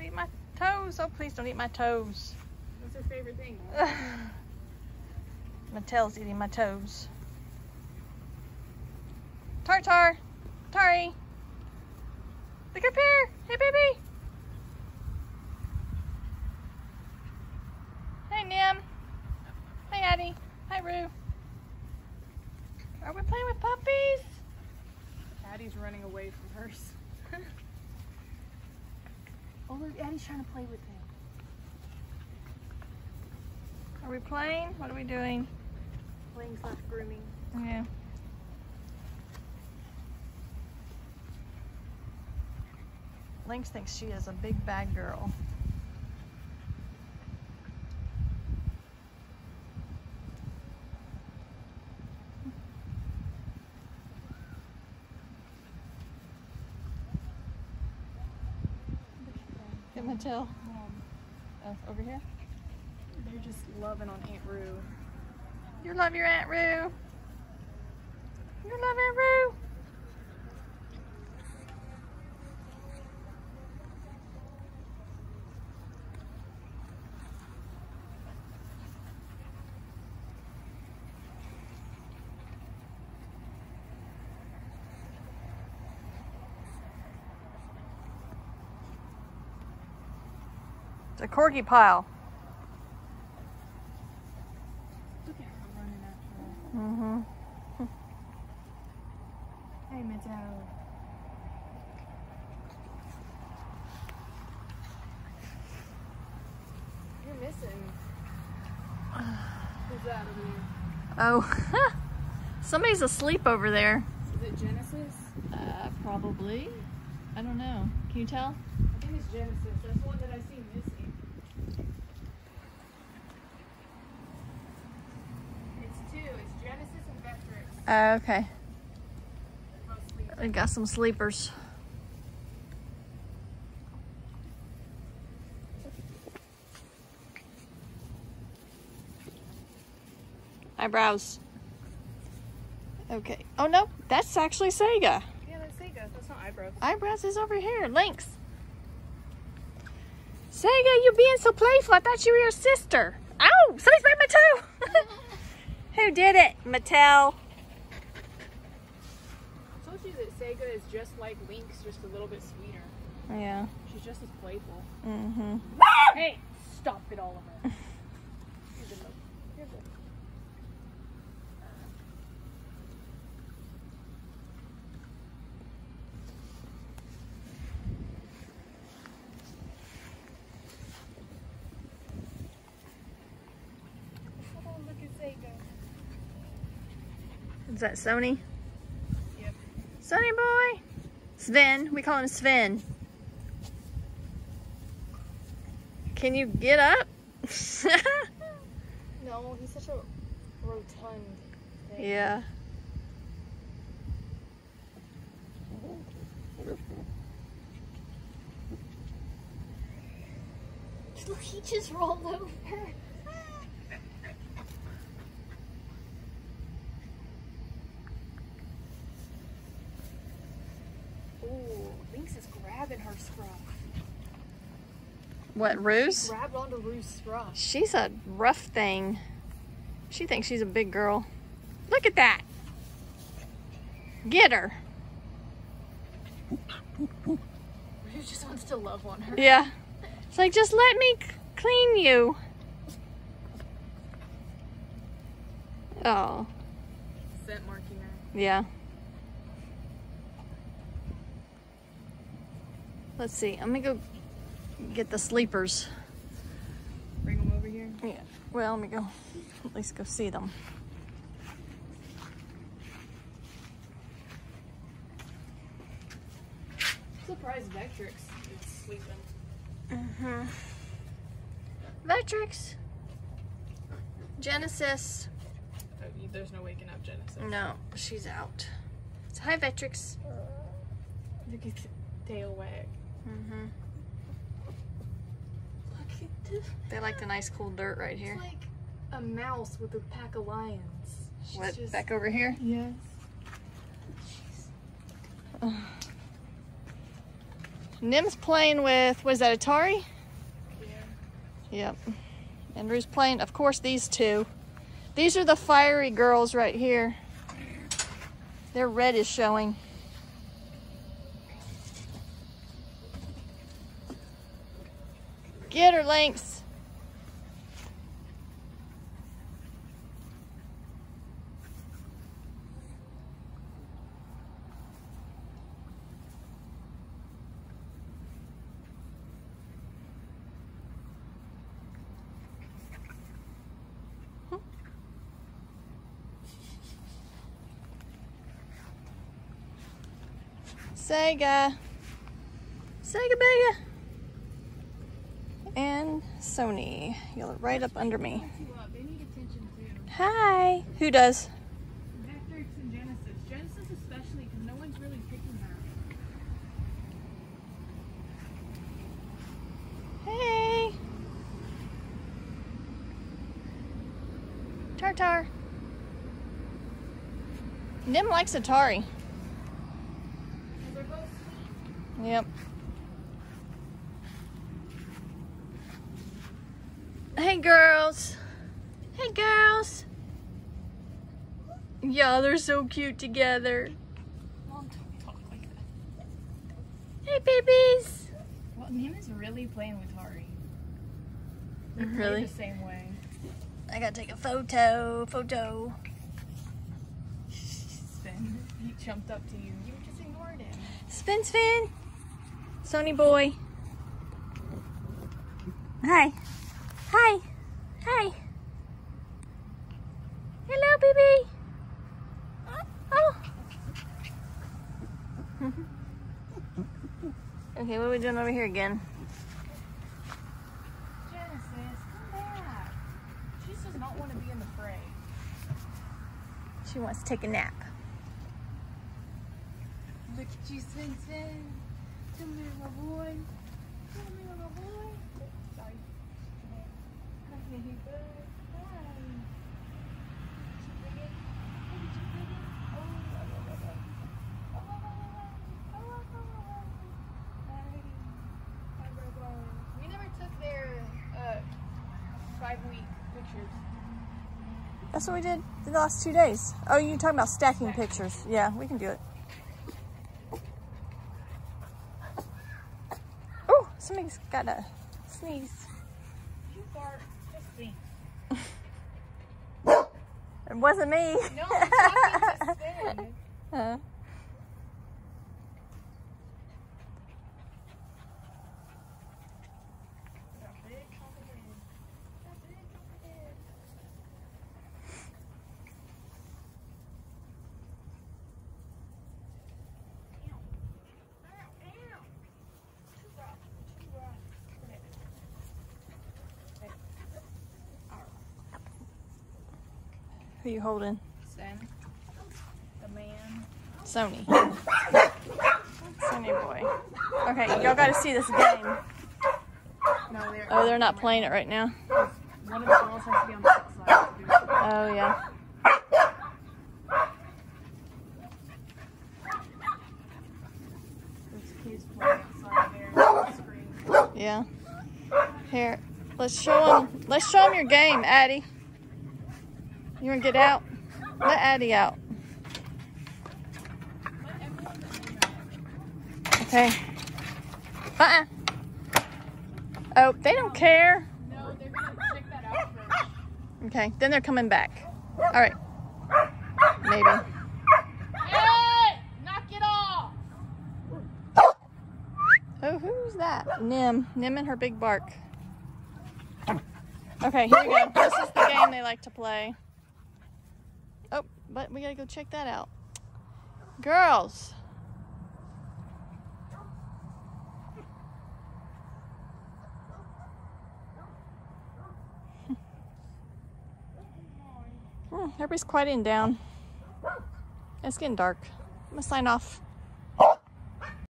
eat my toes. Oh, please don't eat my toes. What's her favorite thing? Mattel's eating my toes. Tartar. Tari. Look up here. Hey, baby. Hey, Nim. Hi, Addie. Hi, Roo. Are we playing with puppies? Addie's running away from hers. Oh, look, Addie's trying to play with him. Are we playing? What are we doing? Playing / grooming. Yeah. Lynx thinks she is a big bad girl. Get Mattel. Oh, over here? They're just loving on Aunt Roo. You love your Aunt Roo. You love Aunt Roo. It's a corgi pile. Look at her running after her. Mm-hmm. Hey, Mattel. You're missing. Who's that over there? Oh, somebody's asleep over there. Is it Genesis? Probably. I don't know. Can you tell? I think it's Genesis. That's the one that I see missing. It's two. It's Genesis and Vectrix. Okay. We got some sleepers. Eyebrows. Okay. Oh no, that's actually Sega. Yeah, that's Sega. That's not Eyebrows. Eyebrows is over here. Lynx. Sega, you being so playful. I thought you were your sister. Ow! Somebody's bit my toe. Who did it? Mattel. I told you that Sega is just like Lynx, just a little bit sweeter. Yeah. She's just as playful. Mm-hmm. Hey, stop it, Oliver. You're good, love. You're good. Oh, look at Sega. Is that Sony? Yep. Sonny boy. Sven. We call him Sven. Can you get up? No, he's such a rotund thing. Yeah. Look, he just rolled over. Ooh, Lynx is grabbing her scruff. What, Ruse? Grabbed onto Rue's scruff. She's a rough thing. She thinks she's a big girl. Look at that. Get her. Rue just wants to love on her. Yeah. It's like, just let me clean you. Oh. Scent marking her. Yeah. Let's see. I'm gonna go get the sleepers. Bring them over here. Yeah. Well, let me go. At least go see them. Surprised Vectrix is sleeping. Mm-hmm. Vectrix. Genesis. Oh, there's no waking up Genesis. No, she's out. So, hi, Vectrix. Look at the tail wag. Mm-hmm. Look at this. They like the nice cool dirt right here. It's like a mouse with a pack of lions. She's What, just... back over here? Yes. Nim's playing with, what is that, Atari? Yeah. Yep. And Rue's playing, of course, these two. These are the fiery girls right here. Their red is showing. Get her, Lynx. Sega. Sega Bega. And Sony. You're right up under me. They need attention too. Hi. Who does? Vectrix and Genesis. Genesis especially, because no one's really picking her. Hey. Tartar. Nim likes Atari. They're both sweet. Yep. Hey girls. Hey girls. Yeah, they're so cute together. Mom, don't talk like that. Hey babies. Well, Nim is really playing with Tari. They play Really? the same way. I gotta take a photo. Spin. He jumped up to you. You just ignored him. Spin. Sony boy. Hi. Hello, baby. Oh. Okay, what are we doing over here again? Genesis, come back. She does not want to be in the fray. She wants to take a nap. Look at you, Sven. Come here, my boy. Come here, my boy. Sorry. Hey, bud. Hi. Did you bring it? Hey, did you bring it? Hi, Robo. We never took their 5-week pictures. That's what we did the last 2 days. Oh, you're talking about stacking pictures. Yeah, we can do it. Oh, somebody's got a sneeze. You fart. Just think. It wasn't me. No, I'm talking to Sven. Who you holding? Sven, the man. Sony. Sony boy. Okay, y'all got to see this game. No, Oh, they're not playing it right now. One of the girls has to be on the outside to do it. Oh, yeah. There's kids playing outside there on the screen. Yeah. Here, let's show them your game, Addie. You want to get out? Let Addie out. Okay. Oh, they don't care. No, they're going to check that out first. Okay, then they're coming back. All right. Maybe. Hey! Knock it off! Oh, who's that? Nim and her big bark. Okay, here we go. This is the game they like to play. Oh, but we gotta go check that out. Girls. Everybody's quieting down. It's getting dark. I'm gonna sign off.